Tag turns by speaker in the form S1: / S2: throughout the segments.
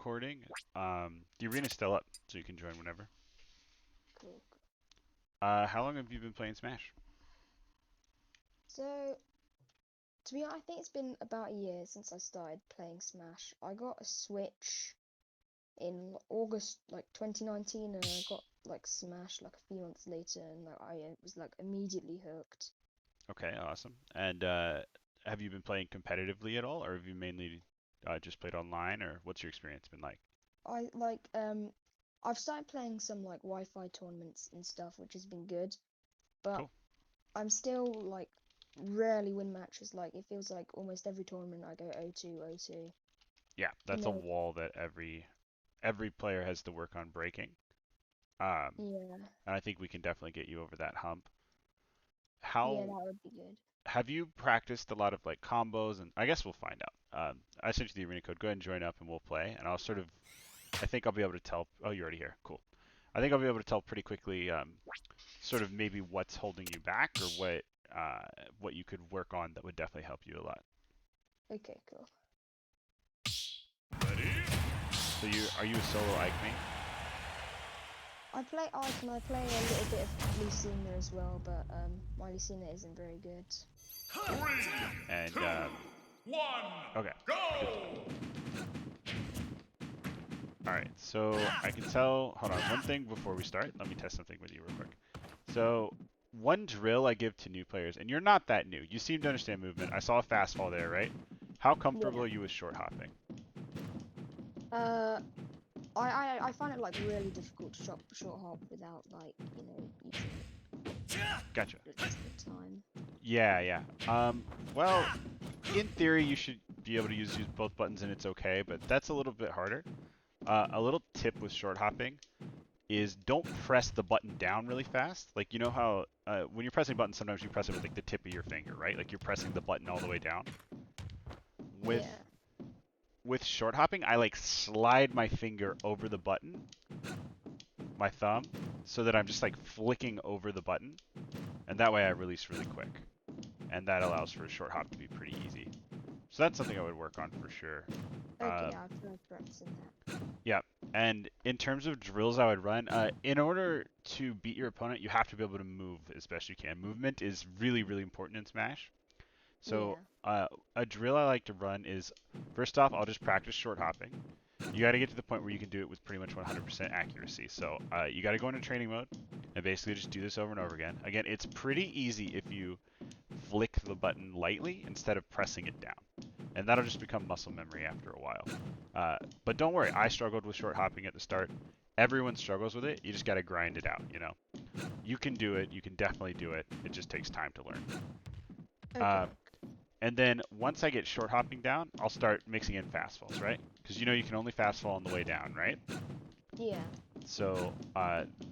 S1: recording. The arena's still up, so you can join whenever.
S2: Cool.
S1: How long have you been playing Smash?
S2: So, to be honest, I think it's been about a year since I started playing Smash. I got a Switch in August, like 2019, and I got like Smash like a few months later, and like I was like immediately hooked.
S1: Okay, awesome. And have you been playing competitively at all, or have you mainly just played online, or what's your experience been like?
S2: I like I've started playing some like Wi-Fi tournaments and stuff, which has been good, but
S1: Cool.
S2: I'm still like rarely win matches. Like it feels like almost every tournament I go 0-2, 0-2.
S1: Yeah,
S2: You
S1: that's a
S2: know,
S1: wall that every player has to work on breaking.
S2: yeah,
S1: And I think we can definitely get you over that hump.
S2: yeah,
S1: How
S2: that would be good.
S1: have you practiced a lot of like combos? And I guess we'll find out. I sent you the arena code. Go ahead and join up, and we'll play. And I'll sort of, I think I'll be able to tell. Oh, you're already here. Cool. I think I'll be able to tell pretty quickly, sort of maybe what's holding you back or uh, what you could work on that would definitely help you a lot.
S2: Okay, cool.
S1: So are you a solo Ike main?
S2: I play Ike and I play a little bit of Lucina as well, but my Lucina isn't very good.
S1: And
S3: Two, one,
S1: okay, good.
S3: go!
S1: All right, so I can tell. Hold on, one thing before we start. Let me test something with you real quick. So one drill I give to new players, and you're not that new. You seem to understand movement. I saw a fast fall there, right? How comfortable
S2: Yeah.
S1: are you with short hopping?
S2: Uh, I find it like really difficult to short hop without like using
S1: Gotcha.
S2: the time.
S1: Yeah, yeah. Well, in theory, you should be able to use both buttons and it's okay, but that's a little bit harder. A little tip with short hopping is don't press the button down really fast. Like you know how when you're pressing buttons, sometimes you press it with like the tip of your finger, right? Like you're pressing the button all the way down. With
S2: Yeah.
S1: with short hopping, I like slide my finger over the button, my thumb, so that I'm just like flicking over the button, and that way I release really quick, and that allows for a short hop to be pretty easy. So that's something I would work on for sure.
S2: Okay,
S1: Um,
S2: I've tried practicing that.
S1: Yeah, and in terms of drills I would run, in order to beat your opponent, you have to be able to move as best you can. Movement is really, really important in Smash. So
S2: Yeah.
S1: a drill I like to run is, first off, I'll just practice short hopping. You got to get to the point where you can do it with pretty much 100% accuracy. So you got to go into training mode and basically just do this over and over again. Again, it's pretty easy if you flick the button lightly instead of pressing it down. And that'll just become muscle memory after a while. But don't worry, I struggled with short hopping at the start. Everyone struggles with it. You just got to grind it out, you know. You can do it. You can definitely do it. It just takes time to learn.
S2: Okay.
S1: And then once I get short hopping down, I'll start mixing in fast falls, right? Because you know you can only fast fall on the way down, right?
S2: Yeah.
S1: So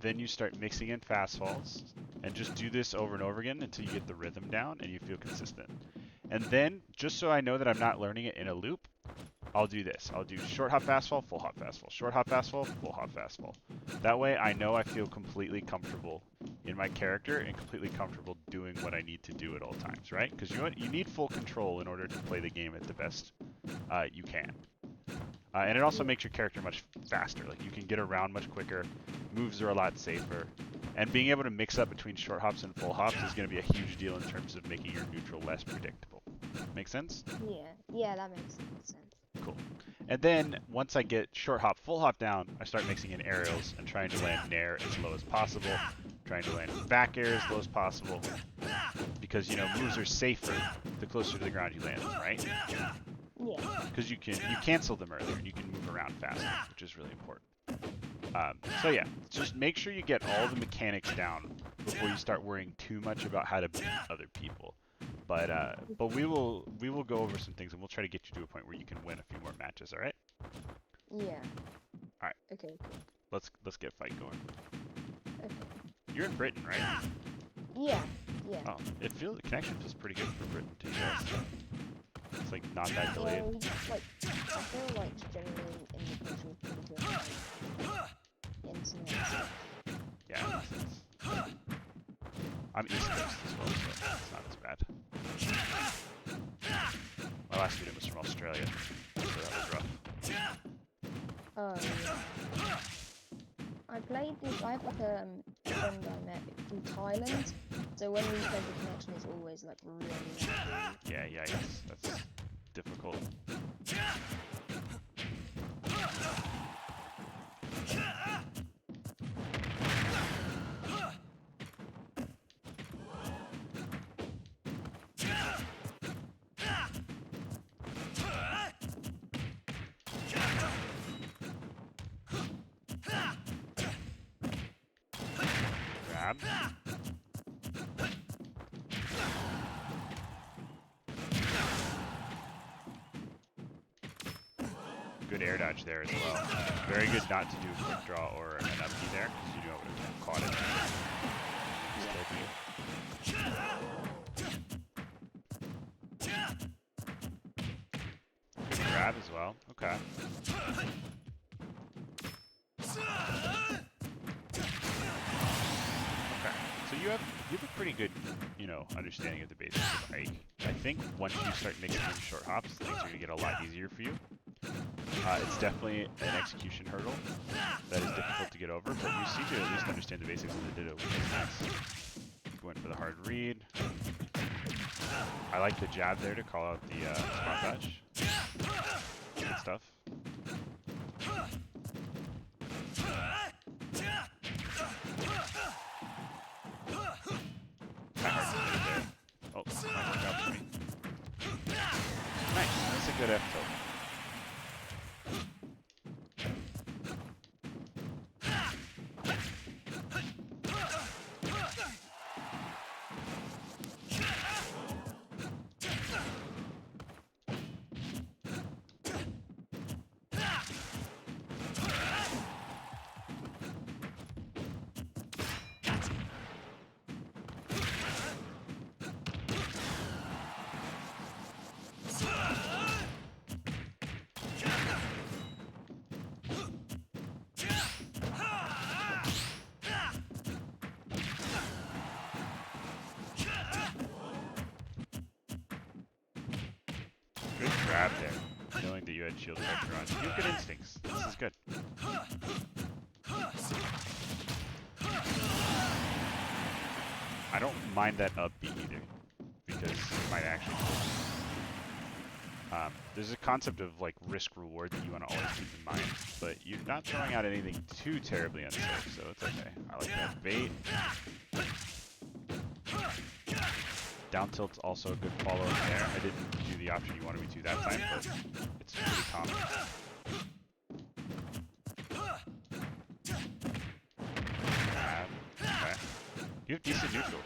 S1: then you start mixing in fast falls and just do this over and over again until you get the rhythm down and you feel consistent. And then, just so I know that I'm not learning it in a loop, I'll do this. I'll do short hop fast fall, full hop fast fall, short hop fast fall, full hop fast fall. That way I know I feel completely comfortable in my character and completely comfortable doing what I need to do at all times, right? Because you need full control in order to play the game at the best you can. And it also
S2: Yeah.
S1: makes your character much faster. Like you can get around much quicker, moves are a lot safer, and being able to mix up between short hops and full hops is going to be a huge deal in terms of making your neutral less predictable. Make sense?
S2: Yeah. Yeah, that makes sense.
S1: Cool. And then once I get short hop, full hop down, I start mixing in aerials and trying to land nair as low as possible, trying to land back air as low as possible, because you know moves are safer the closer to the ground you land them, right?
S2: Yeah.
S1: Because you cancel them earlier and you can move around faster, which is really important. So yeah, just make sure you get all the mechanics down before you start worrying too much about how to beat other people. But we will go over some things and we'll try to get you to a point where you can win a few more matches. All right?
S2: Yeah.
S1: All right.
S2: Okay, cool.
S1: Let's get a fight going.
S2: Okay.
S1: You're in Britain, right?
S2: Yeah. Yeah.
S1: Oh, the connection feels pretty good for Britain to US. It's like not that delayed.
S2: Yeah, we just, like, I feel like generally in the country we're pretty good at internet.
S1: Yeah, that makes sense. I'm East Coast as well, so it's not as bad. My last student was from Australia, so that was rough.
S2: Oh yeah. I have like a friend I met from Thailand. So when we play, the connection is always like really laggy.
S1: Yeah, yikes. That's difficult. Grab. Good air dodge there as well. Very good not to do a quick draw or an upbeat there, because you know would have caught it. Good grab as well. Okay. Okay. So you have a pretty good, understanding of the basics of Ike. I think once you start mixing in short hops, things are going to get a lot easier for you. It's definitely an execution hurdle that is difficult to get over, but you seem to at least understand the basics of the ditto, which is nice. Went for the hard read. I like the jab there to call out the spot dodge. Good stuff. Oh, might work out for me. Nice. That's a good F tilt. Good grab there, knowing that you had shield pressure on. You have good instincts. This is good. I don't mind that upbeat either, because it might actually. There's a concept of like risk reward that you want to always keep in mind, but you're not throwing out anything too terribly unsafe, so it's okay. I like that bait. Down tilt's also a good follow-up there. I didn't do the option you wanted me to that time, but it's pretty common. Okay. You have decent neutral.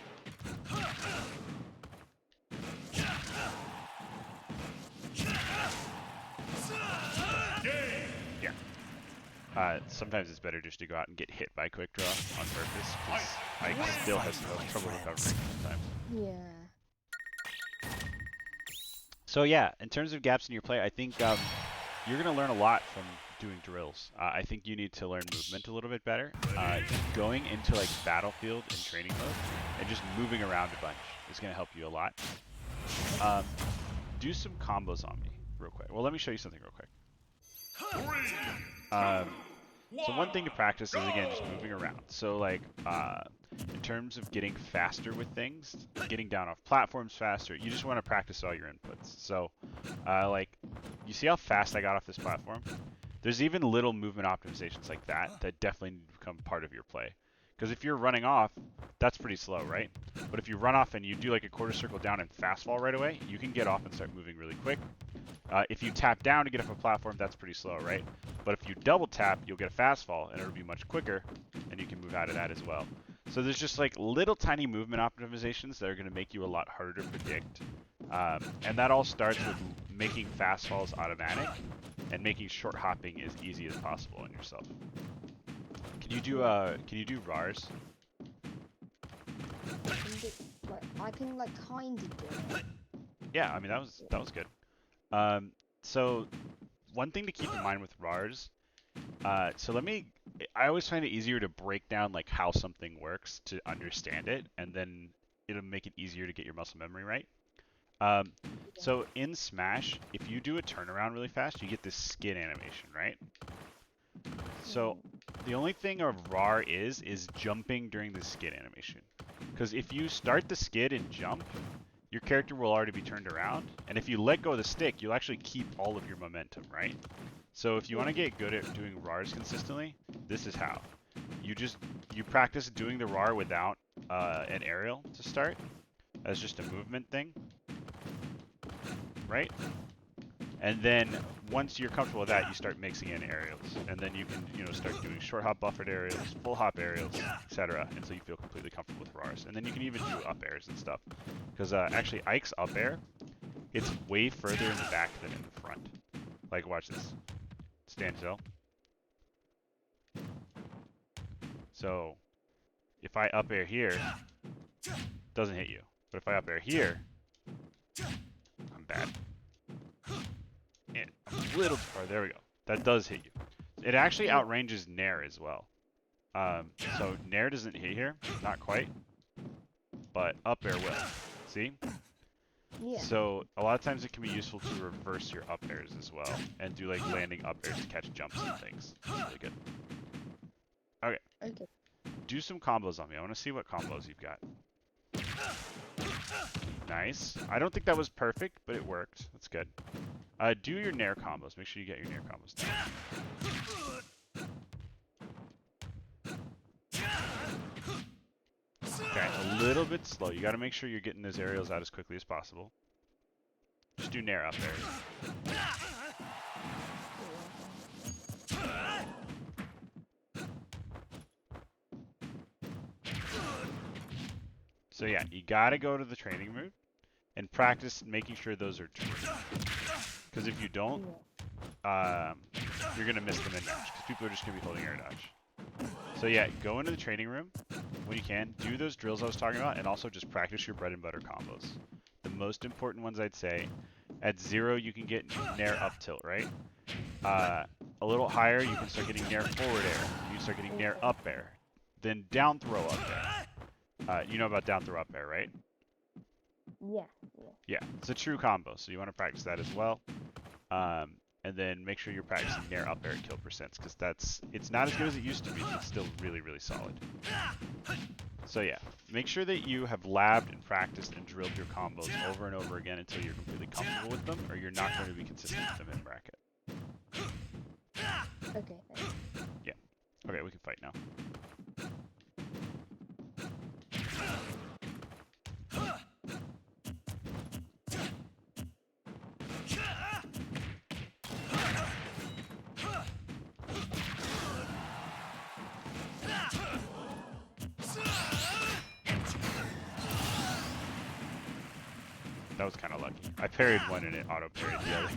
S1: Yeah. Sometimes it's better just to go out and get hit by quick draw on purpose, because I still have trouble recovering sometimes.
S2: Yeah.
S1: So yeah, in terms of gaps in your play, I think you're going to learn a lot from doing drills. I think you need to learn movement a little bit better. Going into like battlefield and training mode and just moving around a bunch is going to help you a lot. Do some combos on me real quick. Well, let me show you something real quick. So one thing to practice is, again, just moving around. So like in terms of getting faster with things, getting down off platforms faster, you just want to practice all your inputs. So like, you see how fast I got off this platform? There's even little movement optimizations like that that definitely need to become part of your play. Because if you're running off, that's pretty slow, right? But if you run off and you do like a quarter circle down and fast fall right away, you can get off and start moving really quick. If you tap down to get off a platform, that's pretty slow, right? But if you double tap, you'll get a fast fall, and it'll be much quicker, and you can move out of that as well. So there's just like little tiny movement optimizations that are going to make you a lot harder to predict. And that all starts with making fast falls automatic and making short hopping as easy as possible on yourself. Can you do RARs?
S2: I can kind of do it.
S1: Yeah, I mean that was good. So one thing to keep in mind with RARs, I always find it easier to break down like how something works to understand it, and then it'll make it easier to get your muscle memory right. So in Smash, if you do a turnaround really fast, you get this skin animation, right? So the only thing a RAR is jumping during the skid animation. Because if you start the skid and jump, your character will already be turned around. And if you let go of the stick, you'll actually keep all of your momentum, right? So if you want to get good at doing RARs consistently, this is how. You practice doing the RAR without an aerial to start, as just a movement thing, right? And then once you're comfortable with that, you start mixing in aerials, and then you can start doing short hop buffered aerials, full hop aerials, etc. Until you feel completely comfortable with RARs. And then you can even do up airs and stuff, because actually Ike's up air, it's way further in the back than in the front. Like watch this, stand still. So if I up air here, doesn't hit you. But if I up air here, I'm bad. And a little far, there we go. That does hit you. It actually outranges Nair as well. So Nair doesn't hit here, not quite, but up air will. See?
S2: Yeah.
S1: So a lot of times it can be useful to reverse your up airs as well, and do like landing up airs to catch jumps and things. It's really good. Okay.
S2: Okay.
S1: Do some combos on me. I want to see what combos you've got. Nice. I don't think that was perfect, but it worked. That's good. Do your Nair combos. Make sure you get your Nair combos down. Okay, a little bit slow. You got to make sure you're getting those aerials out as quickly as possible. Just do Nair up there. So yeah, you got to go to the training room and practice making sure those are true. Because if you don't, you're going to miss them in match, because people are just going to be holding air dodge. So yeah, go into the training room when you can, do those drills I was talking about, and also just practice your bread and butter combos. The most important ones I'd say, at 0 you can get Nair up tilt, right? A little higher you can start getting Nair forward air, you can start getting Nair up air, then down throw up air. You know about down throw up air, right?
S2: Yeah.
S1: Yeah, it's a true combo, so you want to practice that as well. And then make sure you're practicing Nair up air at kill percents, because it's not as good as it used to be, but it's still really, really solid. So yeah, make sure that you have labbed and practiced and drilled your combos over and over again until you're completely comfortable with them, or you're not going to be consistent with them in bracket.
S2: Okay. Thanks.
S1: Yeah. Okay, we can fight now. That was kind of lucky. I parried one and it auto-parried the other.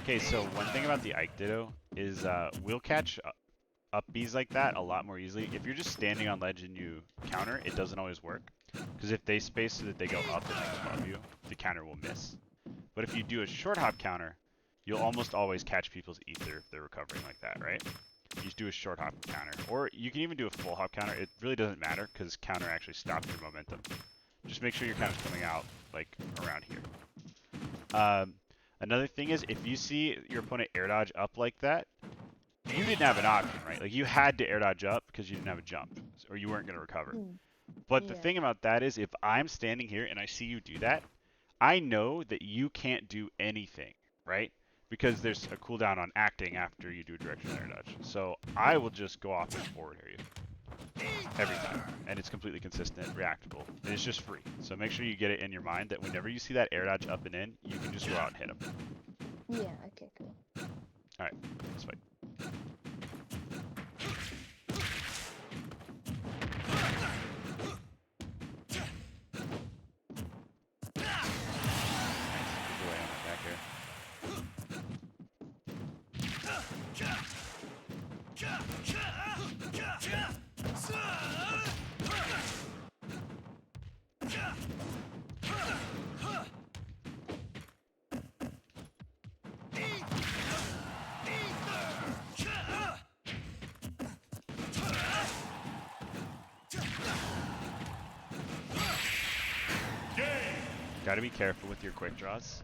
S1: Okay, so one thing about the Ike Ditto is we'll catch up Bs like that a lot more easily. If you're just standing on ledge and you counter, it doesn't always work. Because if they space so that they go up and like above you, the counter will miss. But if you do a short hop counter, you'll almost always catch people's ether if they're recovering like that, right? You just do a short hop counter. Or you can even do a full hop counter. It really doesn't matter because counter actually stops your momentum. Just make sure your counter's coming out like around here. Another thing is if you see your opponent air dodge up like that, you didn't have an option, right? Like you had to air dodge up because you didn't have a jump or you weren't going to recover. But the thing about that is if I'm standing here and I see you do that, I know that you can't do anything, right? Because there's a cooldown on acting after you do a directional air dodge. So I will just go off and forward air you every time. And it's completely consistent, reactable. And it's just free. So make sure you get it in your mind that whenever you see that air dodge up and in, you can just go out and hit him.
S2: Yeah, okay, cool.
S1: Alright, let's fight. Got to be careful with your quick draws.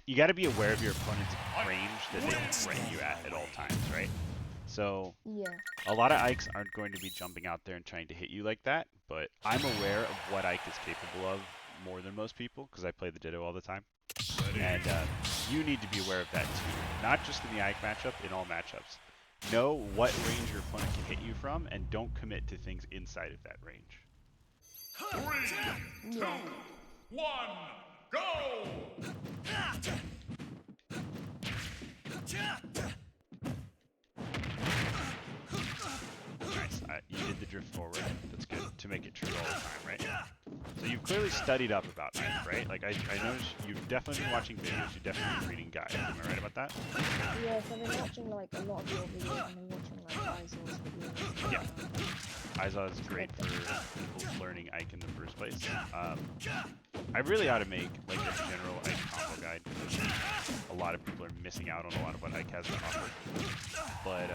S1: You got to be aware of your opponent's range that they can threaten you at all times, right? So
S2: Yeah.
S1: a lot of Ikes aren't going to be jumping out there and trying to hit you like that, but I'm aware of what Ike is capable of more than most people because I play the Ditto all the time. And you need to be aware of that too, not just in the Ike matchup, in all matchups. Know what range your opponent can hit you from, and don't commit to things inside of that range.
S3: 3, 2, 1, go!
S1: Nice. You did the drift forward. That's good to make it true all the time, right? So you've clearly studied up about Ike, right? Like I noticed you've definitely been watching videos. You've definitely been reading guides. Am I right about that?
S2: Yes, I've been watching like a lot of your videos and then watching like Isol's videos.
S1: Yeah. Iza is great for people learning Ike in the first place. I really ought to make like a general Ike combo guide because a lot of people are missing out on a lot of what Ike has to offer. But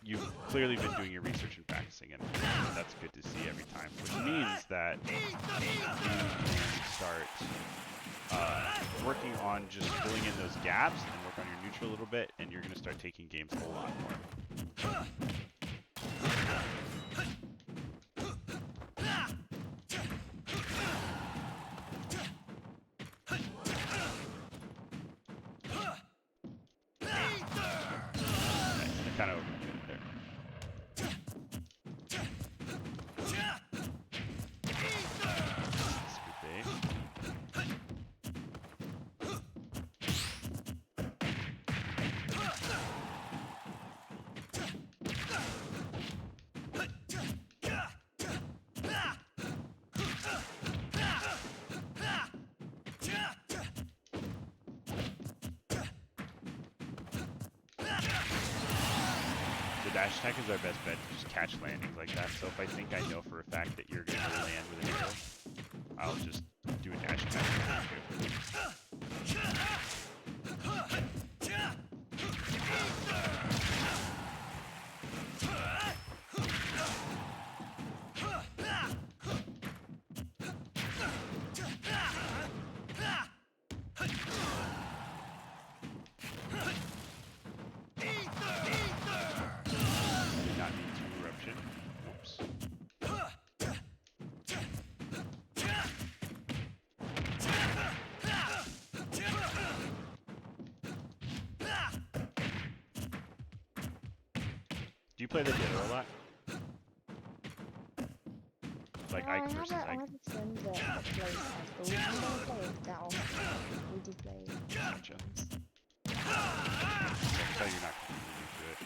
S1: you've clearly been doing your research and practicing, and that's good to see every time. Which means that you can start working on just filling in those gaps and work on your neutral a little bit, and you're going to start taking games a lot more. Kind of overcommitted there. Scoop bait. Dash attack is our best bet to just catch landings like that. So if I think I know for a fact that you're going to land with an arrow, I'll just do a dash attack. Do you play the Ditto a lot? Like Ike versus
S2: I
S1: Ike?
S2: have a friend that plays Ice, but we don't play it that often. We do play
S1: Gotcha.
S2: SoloJones.
S1: So you're not completely into it.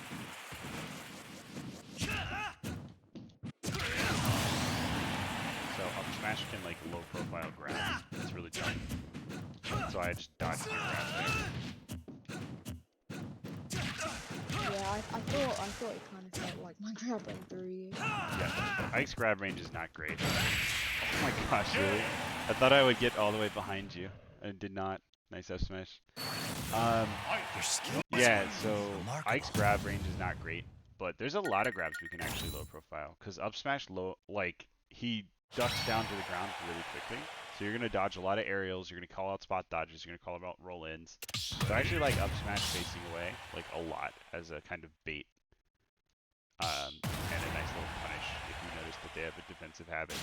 S1: So up smash can like low profile grabs. It's really dumb. So I just dodged your grab there.
S2: Yeah, I thought it kind of felt like my grab went through you.
S1: Yeah, Ike's grab range is not great. Oh my gosh, really? I thought I would get all the way behind you. I did not. Nice up smash. Yeah, so Ike's grab range is not great, but there's a lot of grabs we can actually low profile. Because up smash low, like, he ducks down to the ground really quickly. So you're going to dodge a lot of aerials, you're going to call out spot dodges, you're going to call out roll-ins. So I actually like up smash facing away, like, a lot as a kind of bait. And a nice little punish if you notice that they have a defensive habit,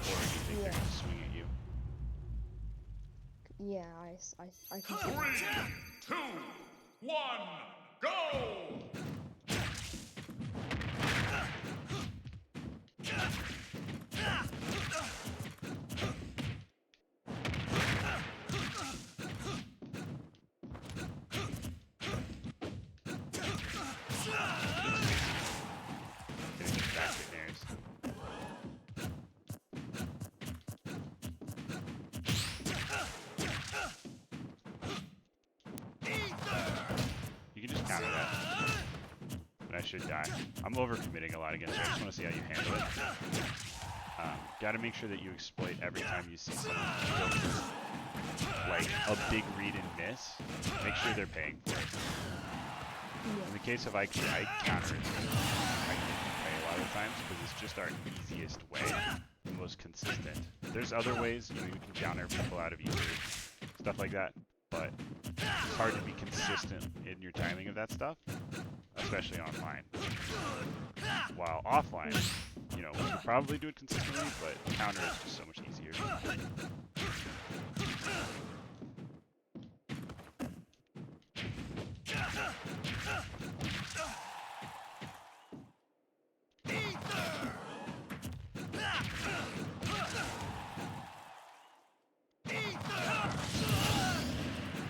S1: or if you think they're going to swing at you.
S2: Yeah, I can see
S3: 3,
S2: that.
S3: 2, 1, go!
S1: Getting these basket nairs. You can just counter that. But I should die. I'm overcommitting a lot against you. I just want to see how you handle it. Gotta make sure that you exploit every time you see someone go for, like, a big read and miss. Make sure they're paying for it. In the case of Ike, I counter it. I pay a lot of times because it's just our easiest way. most consistent. There's other ways, you know, you can counter people out of either, stuff like that, but it's hard to be consistent in your timing of that stuff, especially online. While offline, you know, we could probably do it consistently, but counter is just so much easier.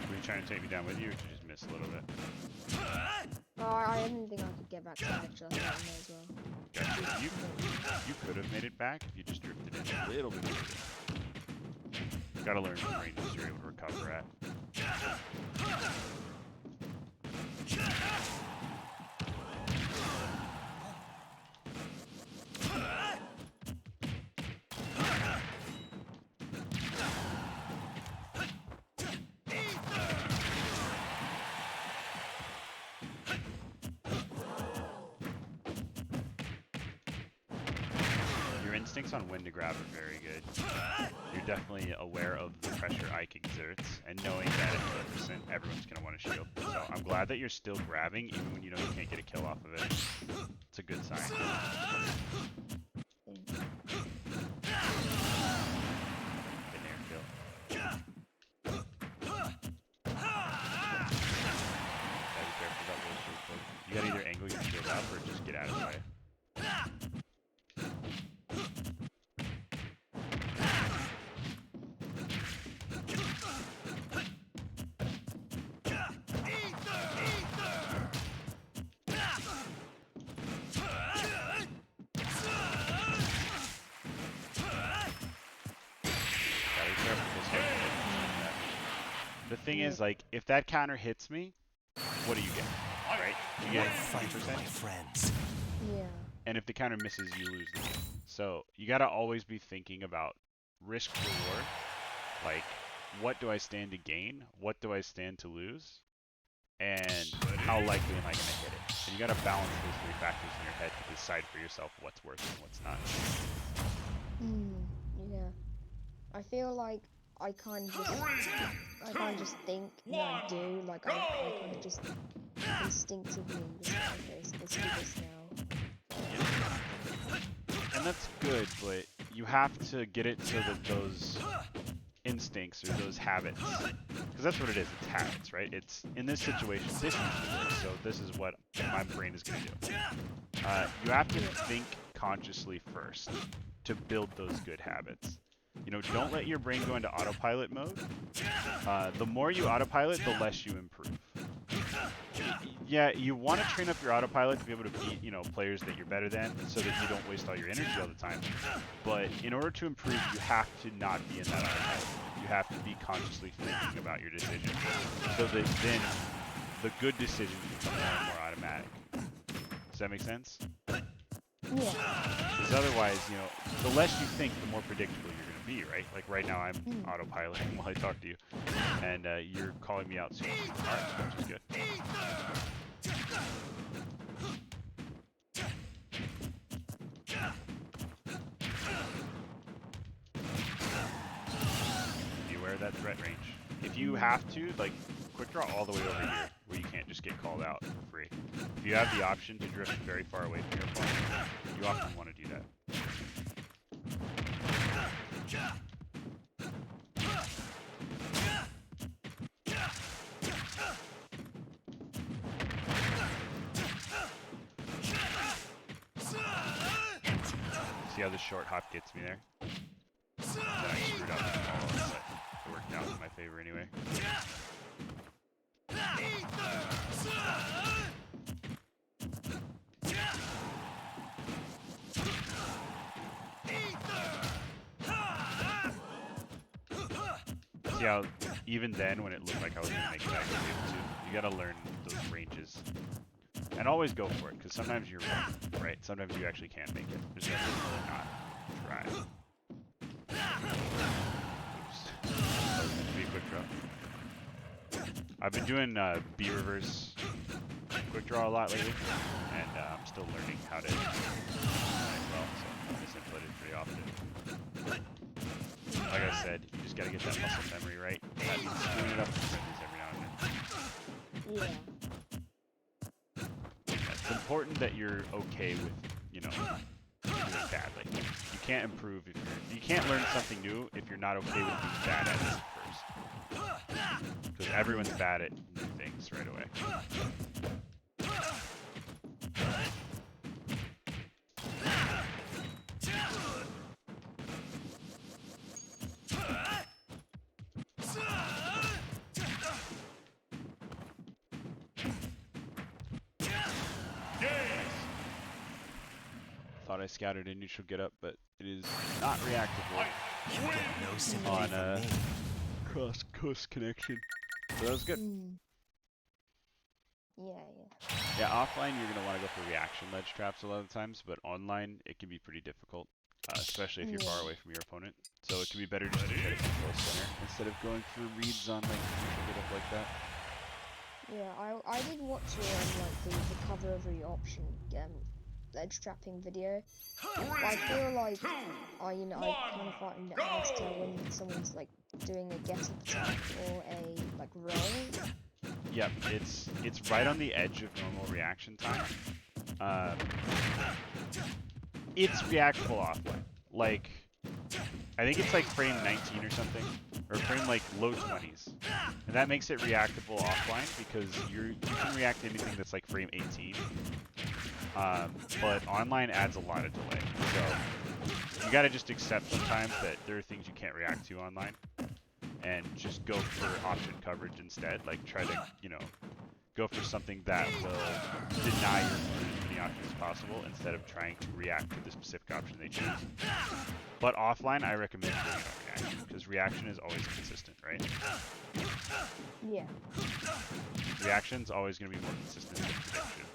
S1: Were you trying to take me down with you, or did you just miss a little bit?
S2: Oh, I didn't think I could get back to the ledge. I thought I may as well.
S1: Gotcha. You could have made it back if you just drifted in a little bit further. Gotta learn what ranges you're able to recover at. Your instincts on when to grab are very good. You're definitely aware of the pressure Ike exerts, and knowing that at 100% everyone's going to want to shield. So I'm glad that you're still grabbing, even when you know you can't get a kill off of it. It's a good sign. Good air kill. Gotta be careful about those shield folks. You gotta either angle your shield up or just get out of the way. The thing is, like, if that counter hits me, what do you get? Right? You get 50%.
S4: Friends.
S2: Yeah.
S1: And if the counter misses, you lose the game. So you gotta always be thinking about risk reward. Like, what do I stand to gain? What do I stand to lose? And how likely am I gonna hit it? And you gotta balance those three factors in your head to decide for yourself what's worth and what's not.
S2: Yeah. I feel like I kind of just think that I do. Like I kind of just instinctively just okay, let's do this now.
S1: And that's good, but you have to get it so that those instincts or those habits, because that's what it is, it's habits, right? It's, in this situation, this usually works, so this is what my brain is going to do. You have to think consciously first to build those good habits. You know, don't let your brain go into autopilot mode. The more you autopilot, the less you improve. Yeah, you want to train up your autopilot to be able to beat, you know, players that you're better than, so that you don't waste all your energy all the time. But in order to improve, you have to not be in that autopilot. You have to be consciously thinking about your decisions, so that then the good decisions become more and more automatic. Does that make sense?
S2: Yeah.
S1: Because otherwise, you know, the less you think, the more predictable you're going to be, right? Like right now, I'm autopiloting while I talk to you, and you're calling me out super hard, which is good. Be aware of that threat range. If you have to, like, quick draw all the way over here, where you can't just get called out for free. If you have the option to drift very far away from your opponent, you often want to do that. See how the short hop gets me there? Then I screwed up the follow, but it worked out in my favor anyway. See how even then, when it looked like I was going to make it, I was able to. You got to learn those ranges. And always go for it, because sometimes you're wrong, right? Sometimes you actually can make it. There's no reason to not try. Oops. That was meant to be a quick draw. I've been doing B reverse quick draw a lot lately, and I'm still learning how to do it well, so I misinput it pretty often. said, you just gotta get that muscle memory right. That means screwing it up with friendlies every now and then.
S2: Yeah.
S1: It's important that you're okay with, you know, doing badly. You can't improve if you can't learn something new if you're not okay with being bad at it first. Because everyone's bad at new things right away. Thought I scouted a neutral get up, but it is not reactable on cross-coast connection. So that was good.
S2: Yeah.
S1: Yeah, offline you're going to want to go for reaction ledge traps a lot of the times, but online it can be pretty difficult, especially if you're far away from your opponent. So it can be better just to try to control center instead of going for reads on like neutral get up like that.
S2: Yeah, I did watch your the cover every option ledge trapping video. I feel like I kind of find it hard to tell when someone's like doing a get up attack or a like roll.
S1: Yep, it's right on the edge of normal reaction time. It's reactable offline. Like, I think it's like frame 19 or something, or frame like low 20s, and that makes it reactable offline because you can react to anything that's like frame 18. But online adds a lot of delay, so you gotta just accept sometimes that there are things you can't react to online, and just go for option coverage instead. Like try to, you know, go for something that will deny your opponent as many options as possible instead of trying to react to the specific option they choose. But offline, I recommend doing it on reaction because reaction is always consistent, right?
S2: Yeah.
S1: Reaction's always going to be more consistent than prediction.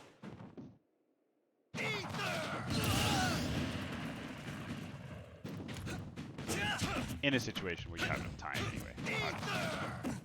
S1: In a situation where you have enough time anyway, obviously.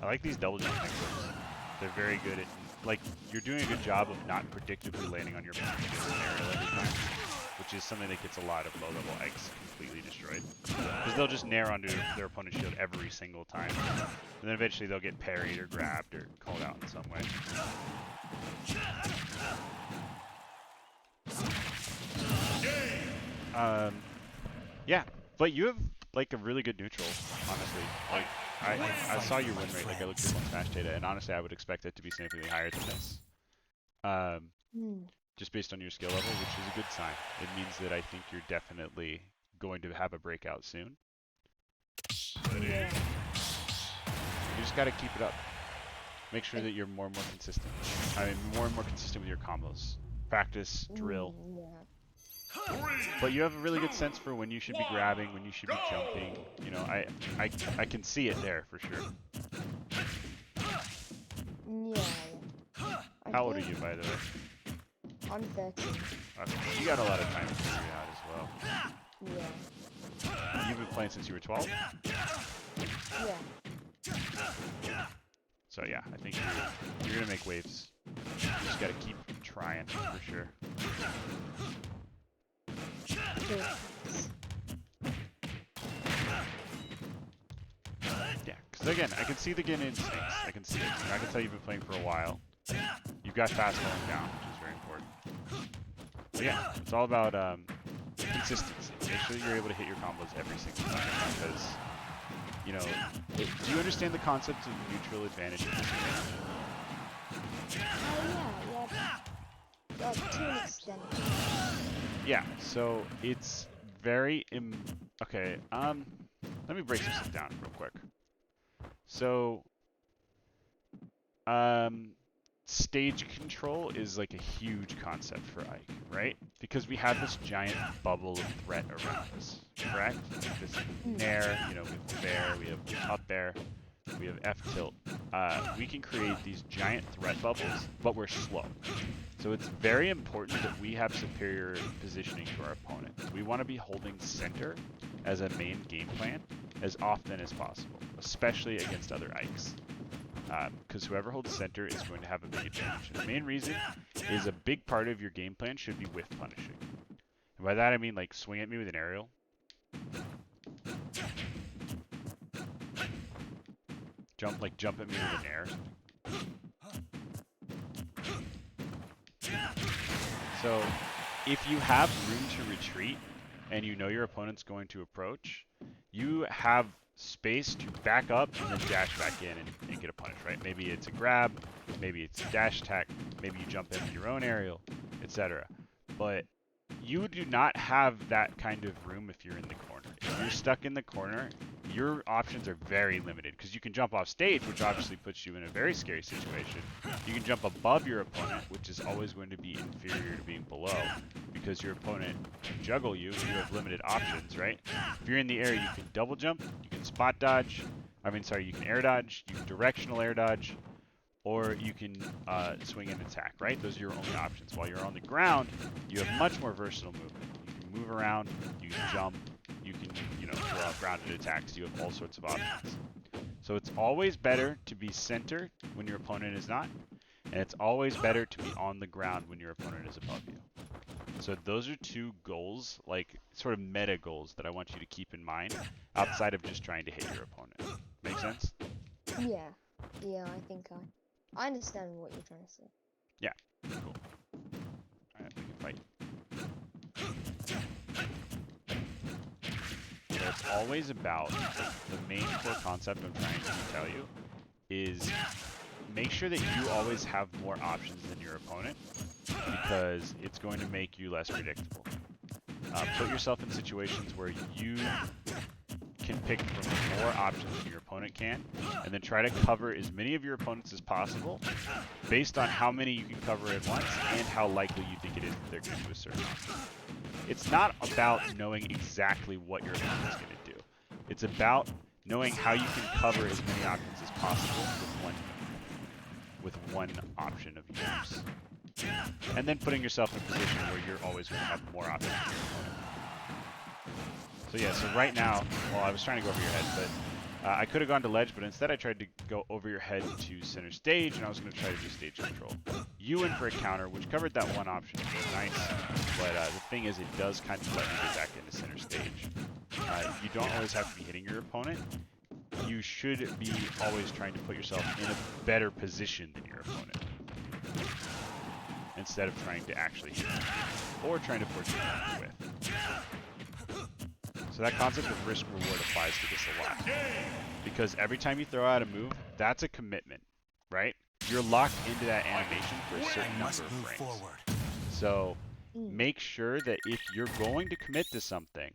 S1: I like these double jump mixers. They're very good at, like, you're doing a good job of not predictably landing on your opponent's narrow every time, which is something that gets a lot of low-level X completely destroyed. Because they'll just nair onto their opponent's shield every single time, and then eventually they'll get parried or grabbed or called out in some way. Yeah, but you have, like, a really good neutral, honestly. Like, I saw your win rate, like I looked at your Smash data, and honestly I would expect it to be significantly higher than this. Just based on your skill level, which is a good sign. It means that I think you're definitely going to have a breakout soon.
S2: Yeah.
S1: You just gotta keep it up. Make sure that you're more and more consistent. I mean, more and more consistent with your combos. Practice, drill.
S2: Yeah.
S1: But you have a really good sense for when you should be grabbing, when you should be jumping. You know, I can see it there for sure.
S2: Yeah.
S1: How old are you, by the way?
S2: I'm 13.
S1: Okay, you got a lot of time to figure it out as well.
S2: Yeah.
S1: You've been playing since you were 12?
S2: Yeah.
S1: So yeah, I think you're gonna make waves. You just gotta keep trying for sure.
S2: Cool.
S1: Yeah, because again, I can see the get instincts. I can see it. And I can tell you've been playing for a while. You've got fast falling down, which is very important. So yeah, it's all about consistency. Make sure that you're able to hit your combos every single time because, you know, do you understand the concept of neutral advantage and disadvantage?
S2: Oh yeah. to an extent.
S1: Yeah, so it's very okay. Let me break some stuff down real quick. So, um, stage control is like a huge concept for Ike, right? Because we have this giant bubble of threat around us, correct? Like this nair, you know, we have bear, we have up air, we have F tilt. We can create these giant threat bubbles, but we're slow. So it's very important that we have superior positioning to our opponent. We want to be holding center as a main game plan as often as possible, especially against other Ikes. Because whoever holds center is going to have a big advantage. And the main reason is a big part of your game plan should be whiff punishing. And by that I mean like swing at me with an aerial. Jump at me with an air. So if you have room to retreat and you know your opponent's going to approach, you have space to back up and then dash back in and get a punish, right? Maybe it's a grab, maybe it's a dash attack, maybe you jump in with your own aerial, etc. But you do not have that kind of room if you're in the corner. If you're stuck in the corner, your options are very limited because you can jump off stage, which obviously puts you in a very scary situation. You can jump above your opponent, which is always going to be inferior to being below because your opponent can juggle you and you have limited options, right? If you're in the air, you can double jump, you can spot dodge, you can air dodge, you can directional air dodge, or you can swing and attack, right? Those are your only options. While you're on the ground, you have much more versatile movement. You can move around, you can jump, you can, throw out grounded attacks. You have all sorts of options. So it's always better to be center when your opponent is not, and it's always better to be on the ground when your opponent is above you. So those are two goals, like sort of meta goals that I want you to keep in mind outside of just trying to hit your opponent. Make sense?
S2: Yeah. Yeah, I think I understand what you're trying to say.
S1: Yeah. Cool. Alright, we can fight. So it's always about the main core concept I'm trying to tell you is make sure that you always have more options than your opponent because it's going to make you less predictable. Put yourself in situations where you can pick from more options than your opponent can, and then try to cover as many of your opponents as possible based on how many you can cover at once and how likely you think it is that they're going to do a certain option. It's not about knowing exactly what your opponent is going to do. It's about knowing how you can cover as many options as possible with one option of use. And then putting yourself in a position where you're always going to have more options than your opponent. So yeah, so right now, well, I was trying to go over your head, but I could have gone to ledge, but instead I tried to go over your head to center stage, and I was going to try to do stage control. You in for a counter, which covered that one option, which was nice, but the thing is it does kind of let you get back into center stage. You don't always have to be hitting your opponent. You should be always trying to put yourself in a better position than your opponent, instead of trying to actually hit them, or trying to force them with. So that concept of risk reward applies to this a lot. Because every time you throw out a move, that's a commitment, right? You're locked into that animation for a certain number of frames. So make sure that if you're going to commit to something,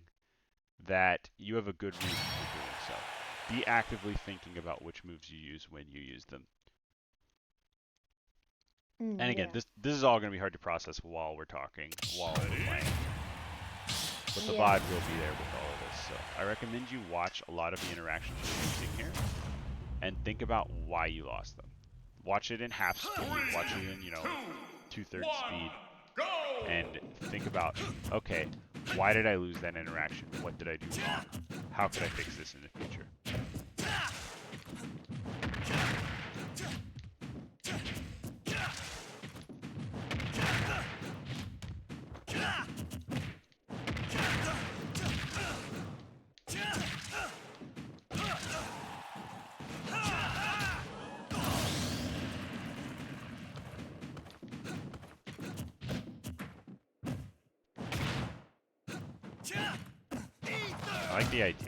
S1: that you have a good reason for doing so. Be actively thinking about which moves you use when you use them. And again, this is all going to be hard to process while we're talking, while we're playing. But the VOD will be there with all of this. So I recommend you watch a lot of the interactions you're using here and think about why you lost them. Watch it in half speed, watch it in, 2/3 speed, and think about, okay, why did I lose that interaction? What did I do wrong? How could I fix this in the future? I like the idea.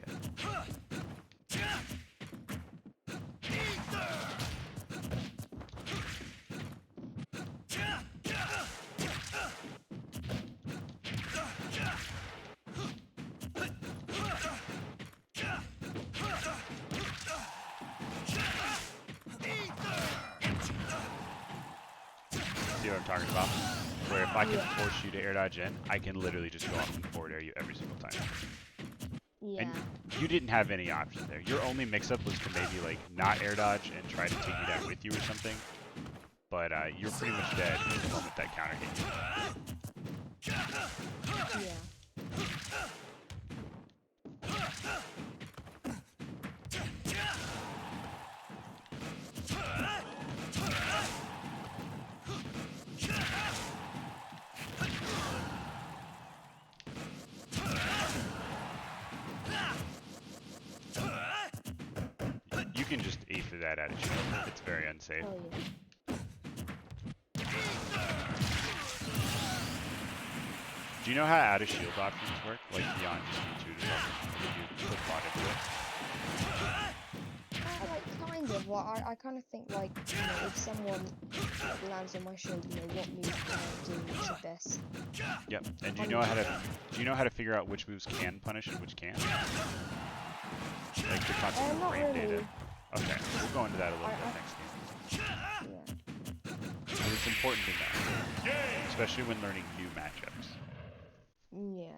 S1: see what I'm talking about? Where if I can
S2: Yeah.
S1: force you to air dodge in, I can literally just go up and forward air you every single time.
S2: Yeah.
S1: And you didn't have any option there. Your only mix-up was to maybe like not air dodge and try to take me down with you or something. But you're pretty much dead the moment that counter hit you.
S2: Yeah.
S1: You can just A for that out of shield. It's very unsafe.
S2: Oh yeah.
S1: Do you know how out of shield options work? Like beyond just U2 to give you quick bot into it?
S2: Like kind of. Well, I kind of think like if someone like, lands on my shield, what move can I do to best?
S1: Yep. And do you know how to figure out which moves can punish and which can't? Like the concept of
S2: Not
S1: frame
S2: really.
S1: data. Okay, we'll go into that a little bit next game.
S2: Yeah.
S1: But it's important to know, especially when learning new matchups.
S2: Yeah.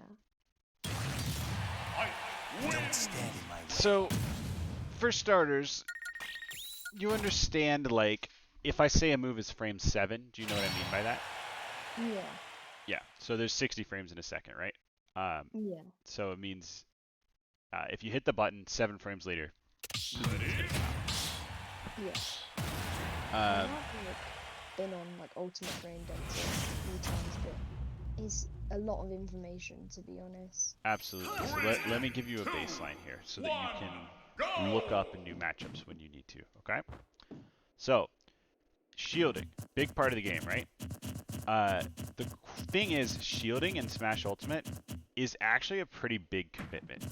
S3: Fight.
S1: So, for starters, you understand, like, if I say a move is frame 7, do you know what I mean by that?
S2: Yeah.
S1: Yeah, so there's 60 frames in a second, right?
S2: Yeah.
S1: So it means if you hit the button 7 frames later, the move is gonna come out.
S2: Yeah. I've
S1: Um,
S2: been on like Ultimate Frame Data a few times, but it's a lot of information to be honest.
S1: Absolutely. So let me give you a baseline here so that you can look up in new matchups when you need to, okay? So, shielding, big part of the game, right? The thing is, shielding in Smash Ultimate is actually a pretty big commitment,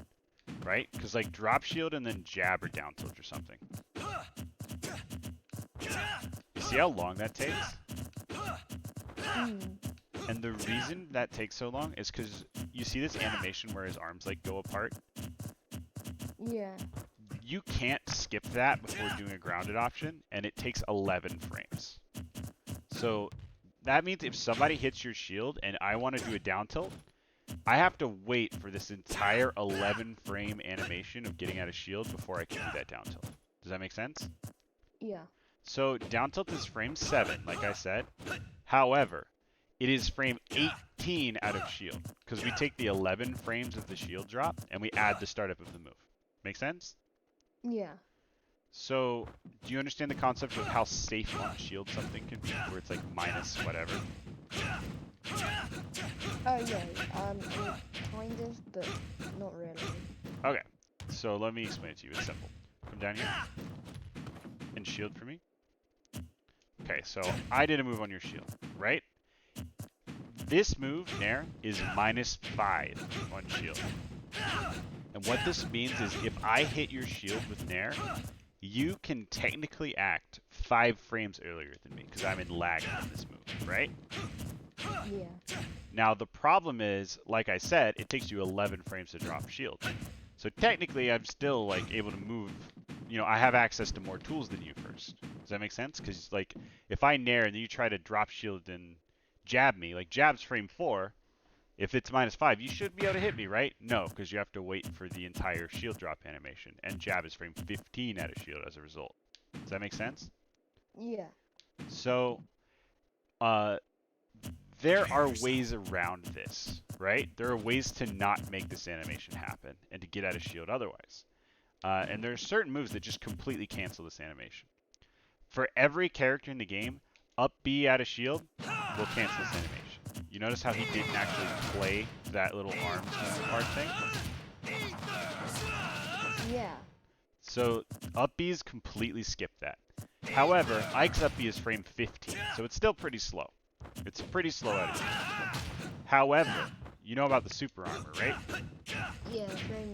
S1: right? Because like drop shield and then jab or down tilt or something. You see how long that takes? And the reason that takes so long is because you see this animation where his arms like go apart.
S2: Yeah.
S1: You can't skip that before doing a grounded option, and it takes 11 frames. So that means if somebody hits your shield and I want to do a down tilt, I have to wait for this entire 11 frame animation of getting out of shield before I can do that down tilt. Does that make sense?
S2: Yeah.
S1: So down tilt is frame 7, like I said. However, it is frame 18 out of shield because we take the 11 frames of the shield drop and we add the startup of the move. Make sense?
S2: Yeah.
S1: So, do you understand the concept of how safe on shield something can be, where it's like minus whatever?
S2: Oh yeah. Kind of, but not really.
S1: Okay, so let me explain it to you. It's simple. Come down here and shield for me. Okay, so I did a move on your shield, right? This move, Nair, is -5 on shield. And what this means is if I hit your shield with Nair, you can technically act 5 frames earlier than me because I'm in lag on this move, right?
S2: Yeah.
S1: Now the problem is, like I said, it takes you 11 frames to drop shield. So technically I'm still like able to move, I have access to more tools than you first. Does that make sense? Because like if I nair and then you try to drop shield and jab me, like jab's frame 4, if it's -5, you should be able to hit me, right? No, because you have to wait for the entire shield drop animation, and jab is frame 15 out of shield as a result. Does that make sense?
S2: Yeah.
S1: So, there are ways around this, right? There are ways to not make this animation happen and to get out of shield otherwise. And there are certain moves that just completely cancel this animation. For every character in the game, up B out of shield will cancel this animation. You notice how he didn't actually play that little arms movement part thing?
S2: Yeah.
S1: So up B's completely skipped that. However, Ike's up B is frame 15, so it's still pretty slow. It's pretty slow out of shield. However, you know about the super armor, right?
S2: Yeah.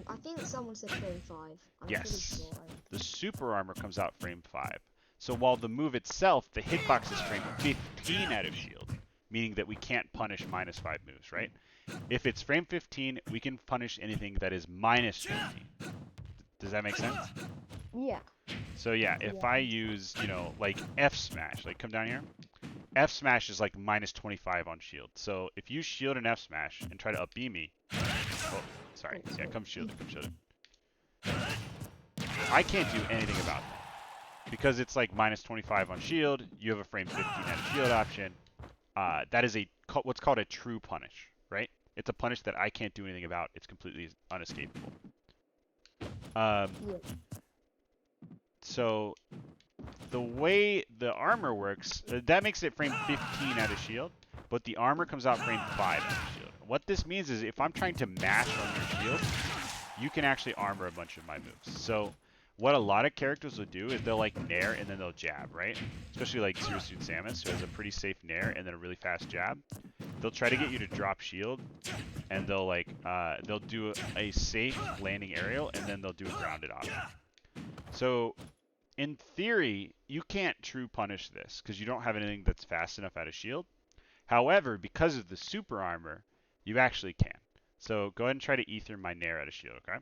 S2: I think someone said frame 5. I'm
S1: Yes.
S2: pretty sure.
S1: The super armor comes out frame 5. So while the move itself, the hitbox is frame 15 out of shield, meaning that we can't punish -5 moves, right? If it's frame 15, we can punish anything that is -15. Does that make sense?
S2: Yeah.
S1: So yeah, if I use, like F smash, like come down here. F smash is like minus 25 on shield. So if you shield an F smash and try to up B me, oh, sorry, yeah, come shield it, come shield it. I can't do anything about that because it's like minus 25 on shield. You have a frame 15 at a shield option. That is what's called a true punish, right? It's a punish that I can't do anything about. It's completely unescapable.
S2: Yeah.
S1: So the way the armor works, that makes it frame 15 out of shield, but the armor comes out frame 5 out of shield. What this means is if I'm trying to mash on your shield, you can actually armor a bunch of my moves. So what a lot of characters will do is they'll like nair and then they'll jab, right? Especially like Zero Suit Samus, who has a pretty safe nair and then a really fast jab. They'll try to get you to drop shield, and they'll like they'll do a safe landing aerial, and then they'll do a grounded option. So in theory, you can't true punish this because you don't have anything that's fast enough out of shield. However, because of the super armor, you actually can. So go ahead and try to ether my nair out of shield, okay?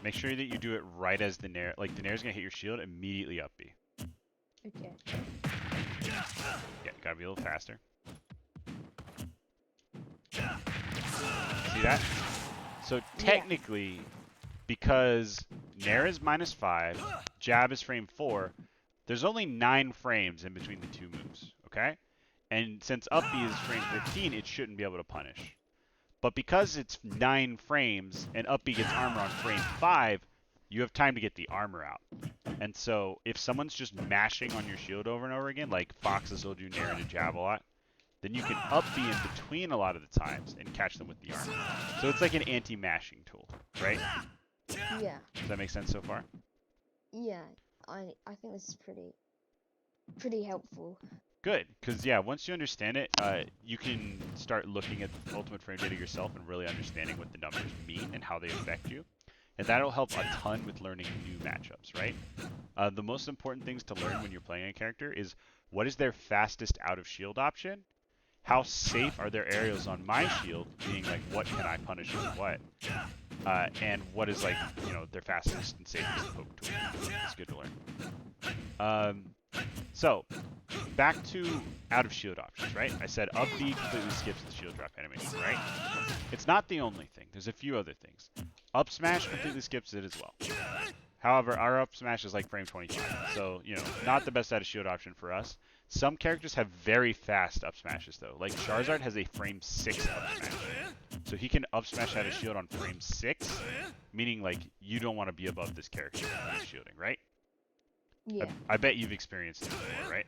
S1: Make sure that you do it right as the nair, like the nair's gonna hit your shield, immediately up B.
S2: Okay.
S1: Yeah, gotta be a little faster. See that? So technically, because nair is minus 5, jab is frame 4, there's only 9 frames in between the two moves, okay? And since up B is frame 15, it shouldn't be able to punish. But because it's 9 frames and up B gets armor on frame 5, you have time to get the armor out. And so if someone's just mashing on your shield over and over again, like Foxes will do nair and a jab a lot, then you can up B in between a lot of the times and catch them with the armor. So it's like an anti-mashing tool, right?
S2: Yeah.
S1: Does that make sense so far?
S2: Yeah. I think this is pretty helpful.
S1: Good, because yeah, once you understand it, you can start looking at Ultimate Frame data yourself and really understanding what the numbers mean and how they affect you. And that'll help a ton with learning new matchups, right? The most important things to learn when you're playing a character is what is their fastest out of shield option? How safe are their aerials on my shield, meaning like what can I punish with what? And what is like, you know, their fastest and safest poke tool. It's good to learn. So, back to out of shield options, right? I said up B completely skips the shield drop animation, right? It's not the only thing. There's a few other things. Up smash completely skips it as well. However, our up smash is like frame 25, so, you know, not the best out of shield option for us. Some characters have very fast up smashes though. Like Charizard has a frame 6 up smash. So he can up smash out of shield on frame 6, meaning like you don't want to be above this character when he's shielding, right?
S2: Yeah.
S1: I bet you've experienced it before, right?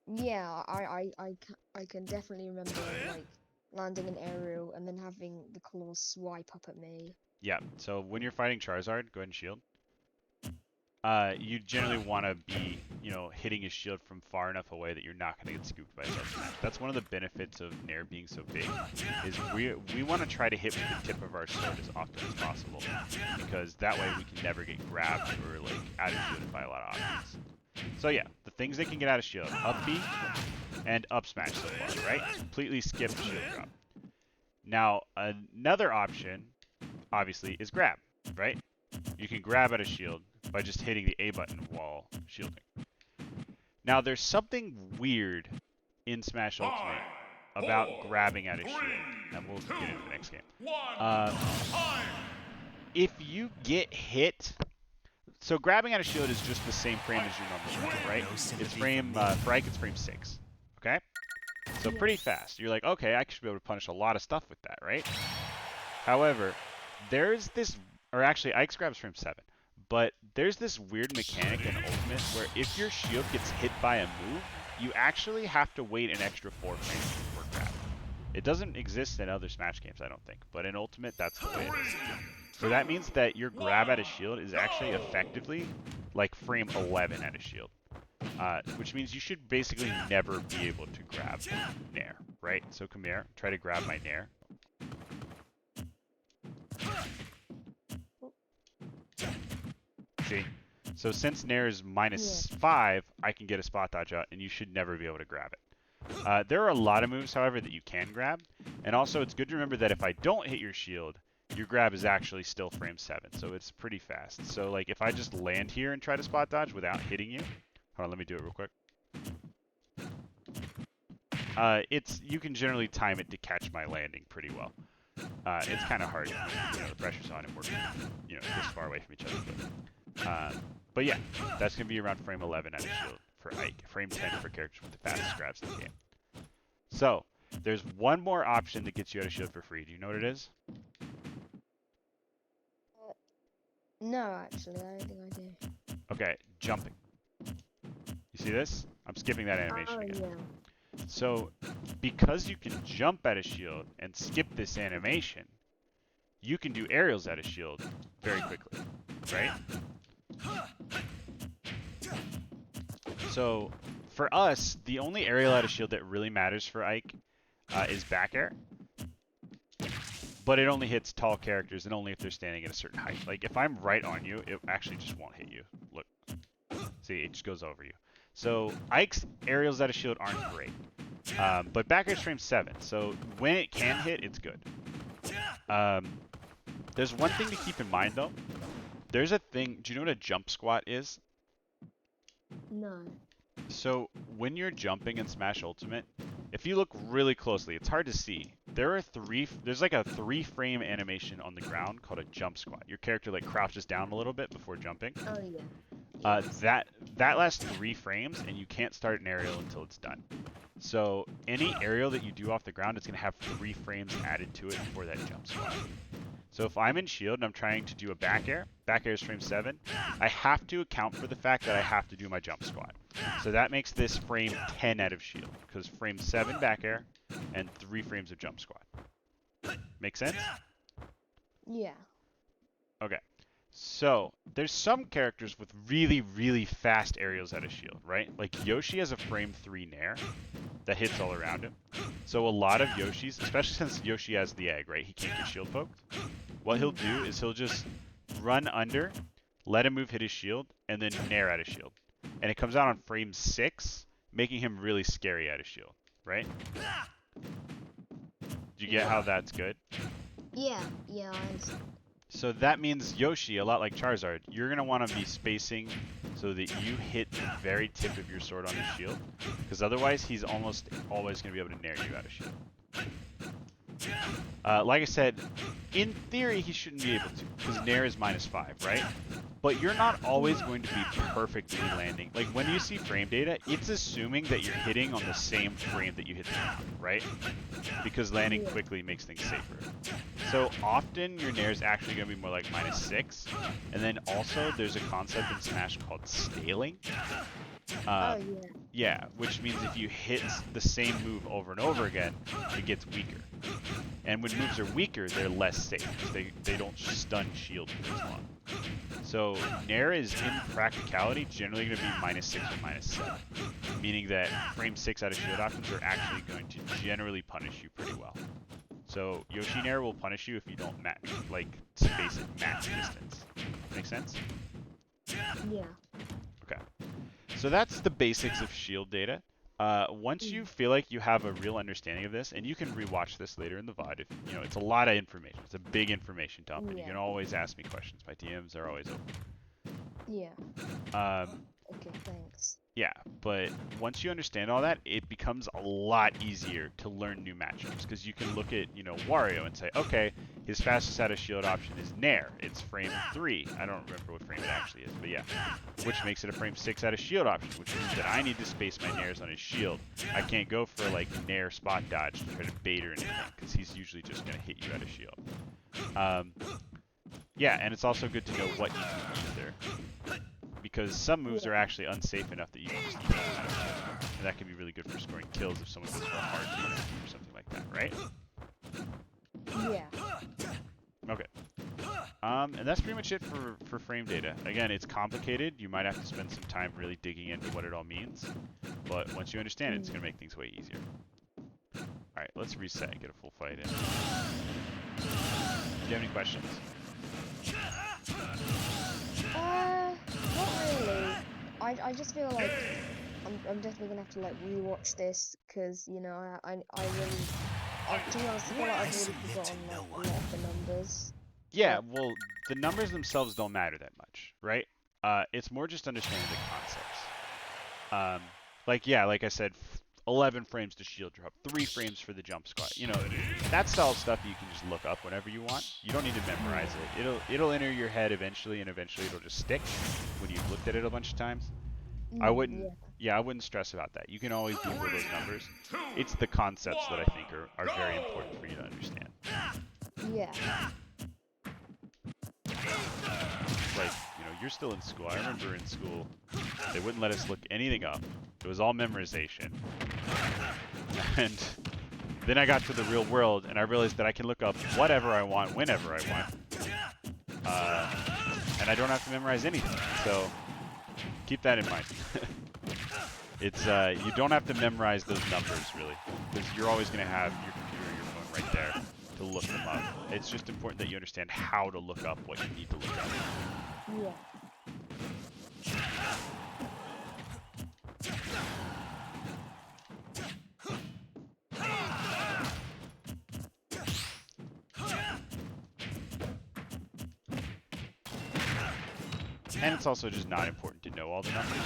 S2: Yeah, I can definitely remember like landing an aerial and then having the claws swipe up at me.
S1: Yeah, so when you're fighting Charizard, go ahead and shield. You generally want to be, you know, hitting his shield from far enough away that you're not going to get scooped by his up smash. That's one of the benefits of nair being so big, is we want to try to hit with the tip of our sword as often as possible, because that way we can never get grabbed or like out of shielded by a lot of options. So yeah, the things that can get out of shield: up B and up smash so far, right? Completely skip the shield drop. Now another option, obviously, is grab, right? You can grab out of shield by just hitting the A button while shielding. Now there's something weird in Smash Ultimate about grabbing out of shield, and we'll get into the next game. If you get hit, so grabbing out of shield is just the same frame as your normal frame, right? It's frame, for Ike it's frame 6, okay? So pretty fast. You're like, okay, I should be able to punish a lot of stuff with that, right? However, there's this, or actually Ike's grabs frame 7. But there's this weird mechanic in Ultimate where if your shield gets hit by a move, you actually have to wait an extra 4 frames before grab. It doesn't exist in other Smash games, I don't think, but in Ultimate, that's the way it is. So that means that your grab out of shield is actually effectively like frame 11 out of shield, which means you should basically never be able to grab nair, right? So come here, try to grab my nair. See? So since nair is minus 5, I can get a spot dodge out, and you should never be able to grab it. There are a lot of moves, however, that you can grab. And also, it's good to remember that if I don't hit your shield, your grab is actually still frame 7, so it's pretty fast. So like if I just land here and try to spot dodge without hitting you, hold on, let me do it real quick. You can generally time it to catch my landing pretty well. It's kind of hard, the pressure's on and we're, this far away from each other. But yeah, that's gonna be around frame 11 out of shield for Ike, frame 10 for characters with the fastest grabs in the game. So there's one more option that gets you out of shield for free. Do you know what it is?
S2: No, actually, I don't think I do.
S1: Okay, jumping. You see this? I'm skipping that animation
S2: Oh,
S1: again.
S2: yeah.
S1: So, because you can jump out of shield and skip this animation, you can do aerials out of shield very quickly, right? So, for us, the only aerial out of shield that really matters for Ike is back air. But it only hits tall characters and only if they're standing at a certain height. Like, if I'm right on you, it actually just won't hit you. Look. See, it just goes over you. So, Ike's aerials out of shield aren't great. But back air's frame 7, so when it can hit, it's good. There's one thing to keep in mind, though. There's a thing... Do you know what a jump squat is?
S2: No.
S1: So, when you're jumping in Smash Ultimate, if you look really closely, it's hard to see. There's like a 3-frame animation on the ground called a jump squat. Your character like crouches down a little bit before jumping.
S2: Oh, yeah.
S1: That lasts 3 frames, and you can't start an aerial until it's done. So any aerial that you do off the ground, it's going to have 3 frames added to it before that jump squat. So if I'm in shield and I'm trying to do a back air is frame 7, I have to account for the fact that I have to do my jump squat. So that makes this frame 10 out of shield, because frame 7 back air and 3 frames of jump squat. Make sense?
S2: Yeah.
S1: Okay. So, there's some characters with really, really fast aerials out of shield, right? Like Yoshi has a frame 3 nair that hits all around him. So a lot of Yoshis, especially since Yoshi has the egg, right? He can't get shield poked. What he'll do is he'll just run under, let a move hit his shield, and then nair out of shield. And it comes out on frame 6, making him really scary out of shield, right? Do you get how that's good?
S2: Yeah, I understand.
S1: So that means Yoshi, a lot like Charizard, you're going to want to be spacing so that you hit the very tip of your sword on his shield. Because otherwise, he's almost always going to be able to nair you out of shield. Like I said, in theory, he shouldn't be able to, because nair is -5, right? But you're not always going to be perfectly landing. Like, when you see frame data, it's assuming that you're hitting on the same frame that you hit the ground, right? Because landing quickly makes things safer. So often, your nair is actually going to be more like -6. And then also, there's a concept in Smash called scaling.
S2: Oh, yeah.
S1: Yeah, which means if you hit the same move over and over again, it gets weaker. And when moves are weaker, they're less safe, because they don't stun shield for as long. So nair is, in practicality, generally going to be -6 or -7, meaning that frame 6 out of shield options are actually going to generally punish you pretty well. So Yoshi nair will punish you if you don't space it match distance. Make sense?
S2: Yeah.
S1: Okay. So that's the basics of shield data. Once you feel like you have a real understanding of this, and you can rewatch this later in the VOD, if it's a lot of information. It's a big information dump, and you
S2: Yeah.
S1: can always ask me questions. My DMs are always open.
S2: Yeah.
S1: Um,
S2: Okay, thanks.
S1: yeah, but once you understand all that, it becomes a lot easier to learn new matchups, because you can look at, Wario and say, okay, his fastest out of shield option is nair. It's frame 3. I don't remember what frame it actually is, but yeah. Which makes it a frame 6 out of shield option, which means that I need to space my nairs on his shield. I can't go for, nair spot dodge to try to bait or anything, because he's usually just going to hit you out of shield. Yeah, and it's also good to know what you can use there, because some moves are actually unsafe enough that you can just eat them out of shield. And that can be really good for scoring kills if someone goes for a hard beat or something like that, right?
S2: Yeah.
S1: Okay. And that's pretty much it for frame data. Again, it's complicated. You might have to spend some time really digging into what it all means. But once you understand it, it's going to make things way easier. Alright, let's reset and get a full fight in. Do you have any questions?
S2: Not really. I just feel like I'm definitely gonna have to rewatch this, because I really To be honest, I feel like I've already forgotten like a lot of the numbers.
S1: Yeah, well, the numbers themselves don't matter that much, right? It's more just understanding the concepts. Like, yeah, like I said, 11 frames to shield drop, 3 frames for the jump squat. You know, that style of stuff you can just look up whenever you want. You don't need to memorize it. It'll enter your head eventually, and eventually it'll just stick when you've looked at it a bunch of times. I wouldn't, yeah, I wouldn't stress about that. You can always Google those numbers. It's the concepts that I think are very important for you to understand.
S2: Yeah.
S1: Like, you know, you're still in school. I remember in school, they wouldn't let us look anything up. It was all memorization. And then I got to the real world, and I realized that I can look up whatever I want, whenever I want. And I don't have to memorize anything. So keep that in mind. It's you don't have to memorize those numbers, really, because you're always going to have your computer or your phone right there to look them up. It's just important that you understand how to look up what you need to look up.
S2: Yeah.
S1: And it's also just not important to know all the numbers.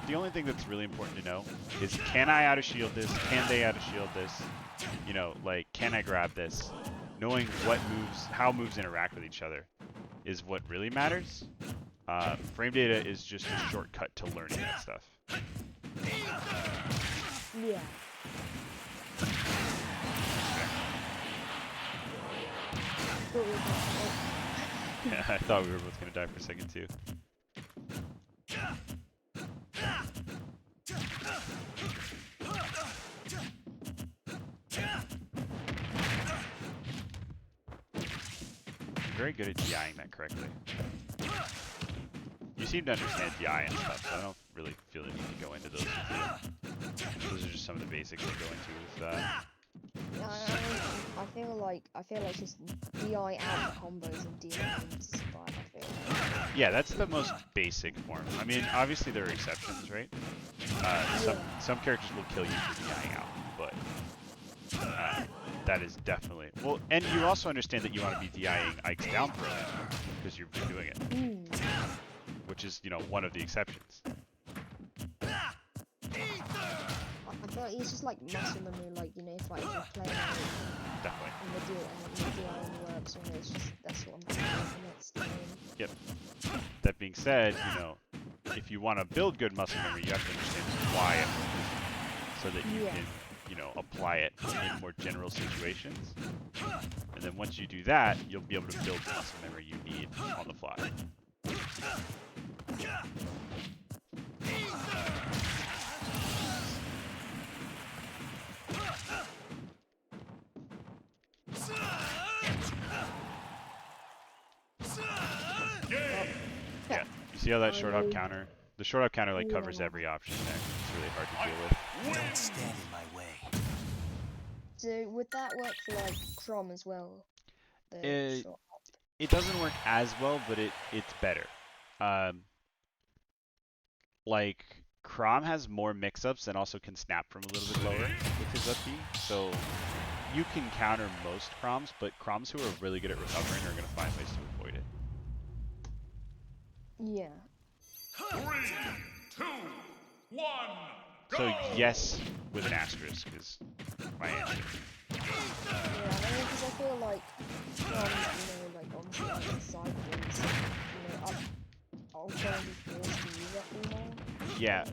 S1: The only thing that's really important to know is, can I out of shield this? Can they out of shield this? You know, like, can I grab this? Knowing what moves, how moves interact with each other is what really matters. Frame data is just a shortcut to learning that stuff.
S2: Yeah.
S1: Yeah, I thought we were both gonna die for a second too. Very good at DIing that correctly. You seem to understand DI and stuff, so I don't really feel the need to go into those with you. Those are just some of the basics I go into with
S2: I feel like just DI out the combos and DI into survive. I feel like.
S1: Yeah, that's the most basic form. I mean, obviously there are exceptions, right? Some characters will kill you for DIing out, but that is definitely well. And you also understand that you want to be DIing Ike's down throw because you've been doing it, which is, you know, one of the exceptions.
S2: I feel like it's just like muscle memory, like, you know, if you're playing
S1: Definitely.
S2: and the DI works, and it's just that's what I'm doing the next game.
S1: Yep. That being said, you know, if you want to build good muscle memory, you have to understand why it works, so that you can, you know, apply it in more general situations. And then once you do that, you'll be able to build the muscle memory you need on the fly. Yeah, you see how that short hop counter? The short hop counter like covers every option there. It's really hard to deal with.
S4: Don't stand in my way.
S2: So would that work for like Crom as well? The short hop.
S1: It doesn't work as well, but it's better. Like Crom has more mix-ups and also can snap from a little bit lower with his up B. So you can counter most Croms, but Croms who are really good at recovering are going to find ways to avoid it.
S2: Yeah.
S3: 3, 2, 1.
S1: So yes, with an asterisk is my answer.
S2: Yeah, I mean, because I feel like Crom, you know, like obviously like the side things, you know, I'll probably be forced to use that more.
S1: Yeah.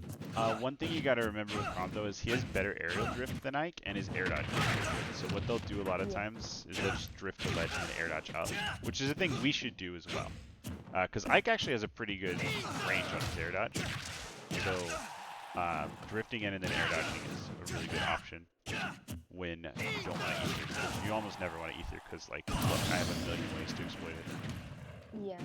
S1: One thing you got to remember with Crom though is he has better aerial drift than Ike, and his air dodge is really good. So what they'll do a lot of times is they'll just drift the ledge and then air dodge up, which is a thing we should do as well. Because Ike actually has a pretty good range on his air dodge. So drifting in and then air dodging is a really good option when you don't want to ether. Because you almost never want to ether because, like, look, I have a million ways to exploit it.
S2: Yeah.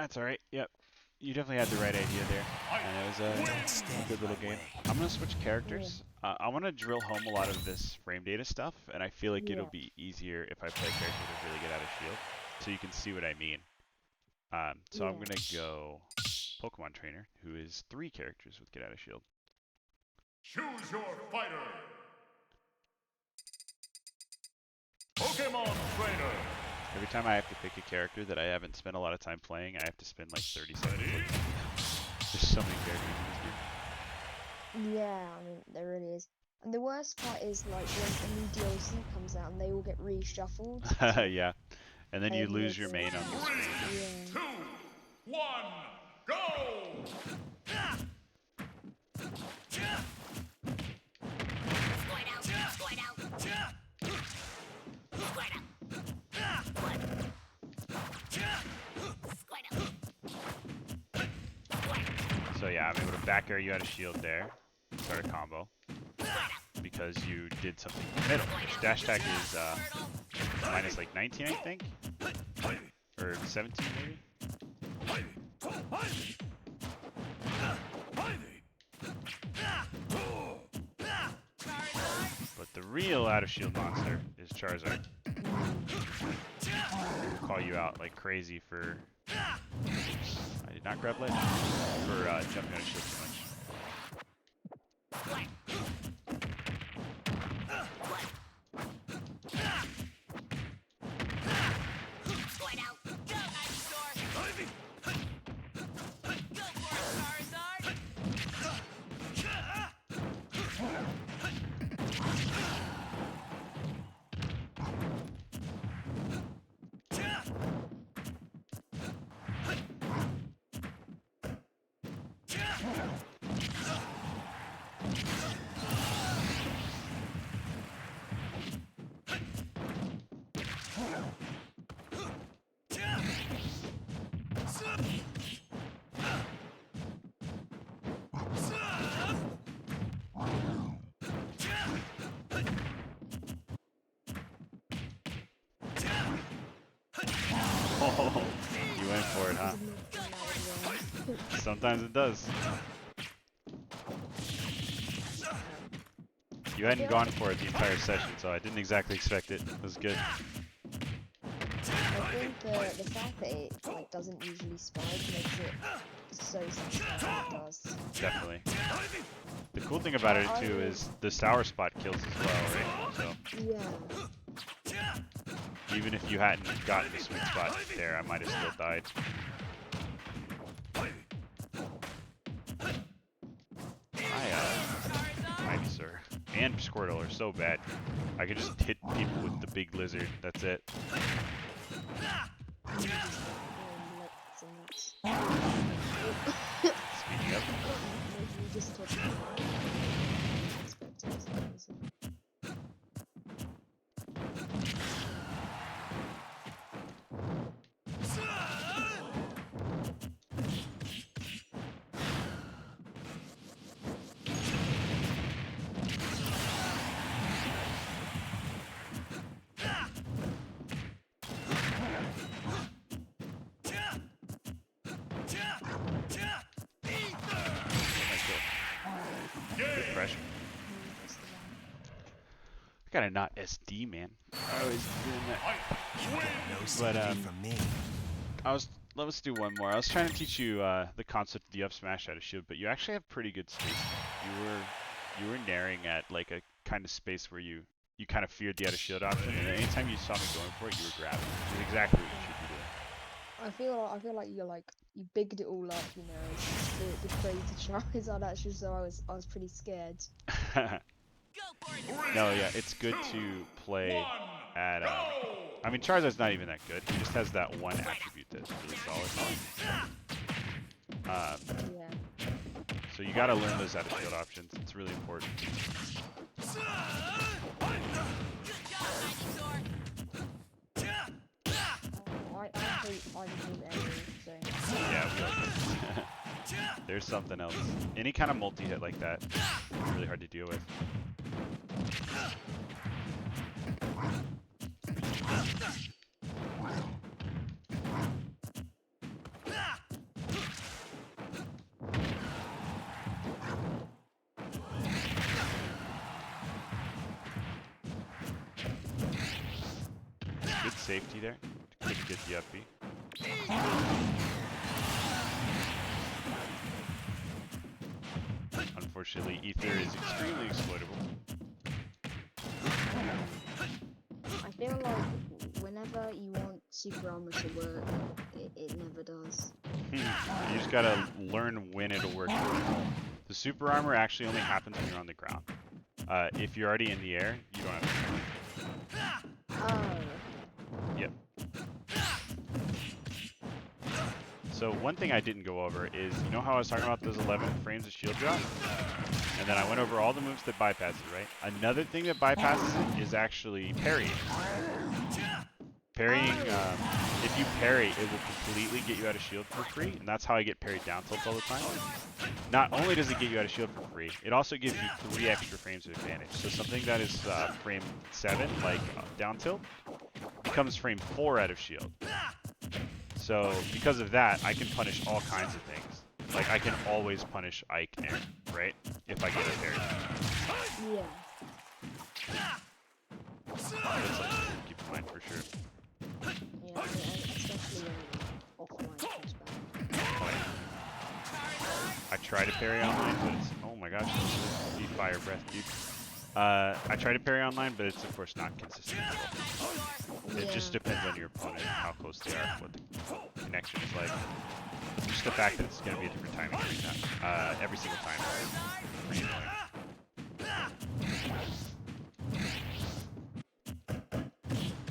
S1: That's alright. Yep. You definitely had the right idea there. And it was
S4: Don't
S1: a
S4: stand
S1: good
S4: in
S1: little
S4: my
S1: game.
S4: way.
S1: I'm going to switch characters. I want to drill home a lot of this frame data stuff, and I feel like it'll
S2: Yeah.
S1: be easier if I play a character with a really good out of shield, so you can see what I mean. So I'm
S2: Yeah.
S1: going to go Pokemon Trainer, who is 3 characters with get out of shield.
S3: Choose your fighter. Pokemon Trainer.
S1: Every time I have to pick a character that I haven't spent a lot of time playing, I have to spend like 30 seconds looking. There's so many characters in this game.
S2: Yeah, I mean, there really is. And the worst part is like when a new DLC comes out and they all get reshuffled.
S1: Yeah. And then you
S2: And
S1: lose
S2: there's
S1: your
S2: a-
S1: main on the screen.
S3: 3, 2, 1, go!
S1: So yeah, I'm able to back air you out of shield there. Start a combo. Because you did something in the middle. Which dash attack is minus like 19, I think? Or 17 maybe? But the real out of shield monster is Charizard. Call you out like crazy for... I did not grab ledge. For jumping out of shield too much. Oh, you went for it, huh? Sometimes it does. You hadn't gone for it the entire session, so I didn't exactly expect it. It was good.
S2: I think the fact that it like doesn't usually spike makes it so satisfying when it does.
S1: Definitely. The cool thing about it too is the sour spot kills as well, right? So
S2: Yeah.
S1: even if you hadn't gotten the sweet spot there, I might have still died. Ivysaur and Squirtle are so bad. I could just hit people with the big lizard. That's it. Speaking of, good pressure. I gotta not SD, man. I always doing that.
S4: No
S1: But
S4: sympathy from me.
S1: let's do one more. I was trying to teach you the concept of the up smash out of shield, but you actually have pretty good space. You were naring at like a kind of space where you kind of feared the out of shield option, and anytime you saw me going for it, you were grabbing, which is exactly what you should be doing.
S2: I feel like you bigged it all up, you know, the crazy Charizard actually, so I was pretty scared.
S1: No, yeah, it's good to play at. I mean, Charizard's not even that good. He just has that one attribute that's really solid.
S2: Yeah.
S1: So you gotta learn those out of shield options. It's really important.
S2: I hate everything.
S1: Yeah, we like there's something else. Any kind of multi-hit like that is really hard to deal with. Good safety there. Couldn't get the up B. Unfortunately, Ether is extremely exploitable.
S2: I feel like whenever you want super armor to work, it never does.
S1: You just gotta learn when it'll work. The super armor actually only happens when you're on the ground. If you're already in the air, you don't have to.
S2: Oh.
S1: Yep. So one thing I didn't go over is, you know how I was talking about those 11 frames of shield drop? And then I went over all the moves that bypass it, right? Another thing that bypasses it is actually parrying. Parrying, if you parry, it will completely get you out of shield for free, and that's how I get parried down tilt all the time. Not only does it get you out of shield for free, it also gives you 3 extra frames of advantage. So something that is frame 7, like down tilt, becomes frame 4 out of shield. So because of that, I can punish all kinds of things. Like I can always punish Ike Nair, right? If I get a parry.
S2: Yeah.
S1: That's something to keep in mind for sure.
S2: Yeah, and especially when offline comes back.
S1: I try to parry online, but it's, oh my gosh, this is fire breath, dude. I try to parry online, but it's of course not consistent at all. It just depends on your opponent, how close they are, what the connection is like. Just the fact that it's going to be a different timing every time, every single time. Pretty annoying.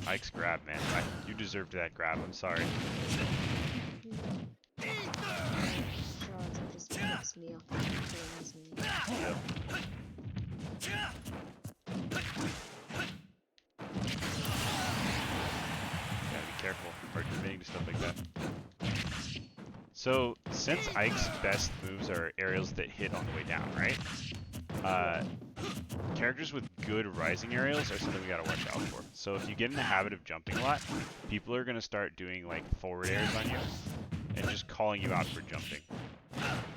S1: Ike's grab, man. You deserved that grab. I'm sorry.
S2: Shards just picks me up and kills me.
S1: Yep. Gotta be careful. Hard committing to stuff like that. So, since Ike's best moves are aerials that hit on the way down, right? Characters with good rising aerials are something we gotta watch out for. So if you get in the habit of jumping a lot, people are gonna start doing like forward airs on you and just calling you out for jumping.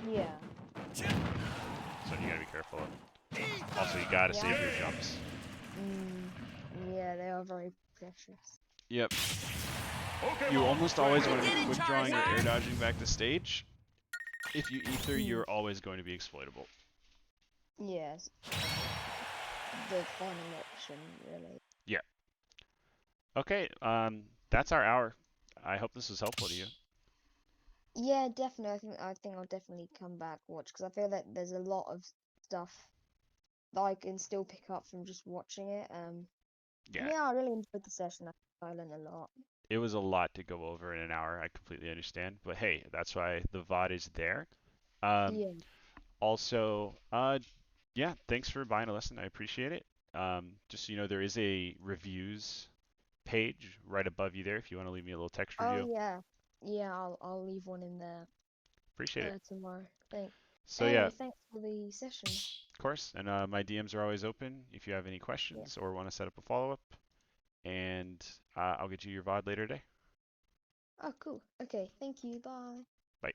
S2: Yeah.
S1: So you gotta be careful. Also, you gotta save your jumps.
S2: Yeah, they are very precious.
S1: Yep.
S3: Pokemon
S1: You almost always want to be
S3: Trainer.
S1: quick drawing or air dodging back to stage. If you ether, you're always going to be exploitable.
S2: Yes. The final option, really.
S1: Yeah. Okay, that's our hour. I hope this was helpful to you.
S2: Yeah, definitely. I think I'll definitely come back watch because I feel that there's a lot of stuff that I can still pick up from just watching it. Yeah, I really enjoyed the session. I learned a lot.
S1: It was a lot to go over in an hour. I completely understand, but hey, that's why the VOD is there.
S2: Yeah.
S1: Also, yeah, thanks for buying a lesson. I appreciate it. Just so you know, there is a reviews page right above you there if you want to leave me a little text
S2: Oh
S1: review.
S2: yeah. Yeah, I'll leave one in there
S1: Appreciate it.
S2: tomorrow. Thanks.
S1: So
S2: Anyway,
S1: yeah,
S2: thanks for the session.
S1: of course. And my DMs are always open if you have any questions or want to set up a follow-up. And I'll get you your VOD later today.
S2: Oh, cool. Okay, thank you. Bye.
S1: Bye.